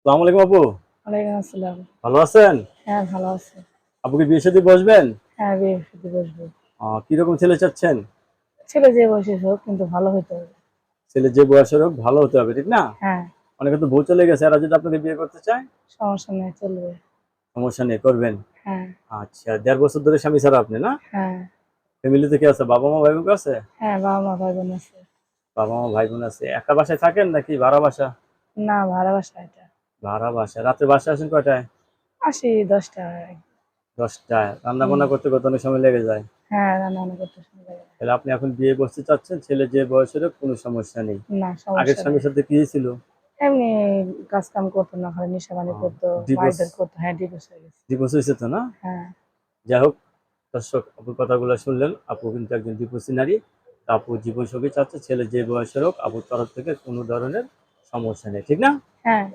আসসালামু আলাইকুম আপু। ওয়ালাইকুম আসসালাম। ভালো আছেন? হ্যাঁ, ভালো আছি। আপু কি বিয়ে শাদী বসবেন? হ্যাঁ, বিয়ে শাদী বসবো। কিরকম ছেলে চাচ্ছেন? ছেলে যে বয়সের হোক কিন্তু ভালো হইতে হবে। ছেলে যে বয়সের হোক ভালো হতে হবে, ঠিক না? হ্যাঁ, অনেকে তো বউ চলে গেছে, এরা যদি আপনাকে বিয়ে করতে চায়, সমস্যা নেই, চলবে। সমস্যা নেই, করবেন। হ্যাঁ, আচ্ছা, ১.৫ বছর ধরে স্বামী ছাড়া আপনি না? হ্যাঁ, ফ্যামিলিতে কে আছে? বাবা মা ভাই বোন আছে? হ্যাঁ, বাবা-মা, ভাই-বোন আছে। বাবা মা ভাই বোন আছে। একা বাসায় থাকেন নাকি ভাড়া বাসা? না, ভাড়া বাসা এটা। ভাড়া বাসা। রাতে বাসায় আসেন কয়টায়? আসি ১০টায়। ১০টায়। রান্না হুম, বান্না করতে কত অনেক সময় লেগে যায়। হ্যাঁ, রান্না-বান্না করতে সময় লাগে তাহলে আপনি এখন বিয়ে বসতে চাচ্ছেন, ছেলে যে বয়সের হোক কোনো সমস্যা নেই। না। না, আগের সমস্যা স্বামীর নেই। সাথে কি ছিল? এমনি কাজ-কাম করতো না, খালি নেশাপানি করতো, ডিভোর্স মারধর করতো। হ্যাঁ, ডিভোর্স হয়ে গেছে। ডিভোর্স হয়েছে তো না? হ্যাঁ, যাই হোক, দর্শক আপুর কথাগুলো শুনলেন। আপু কিন্তু একজন ডিভোর্সি নারী। আপু জীবনসঙ্গী চাচ্ছে, ছেলে যে বয়সের হোক আপুর তরফ থেকে কোনো ধরনের সমস্যা নেই, ঠিক না? হ্যাঁ।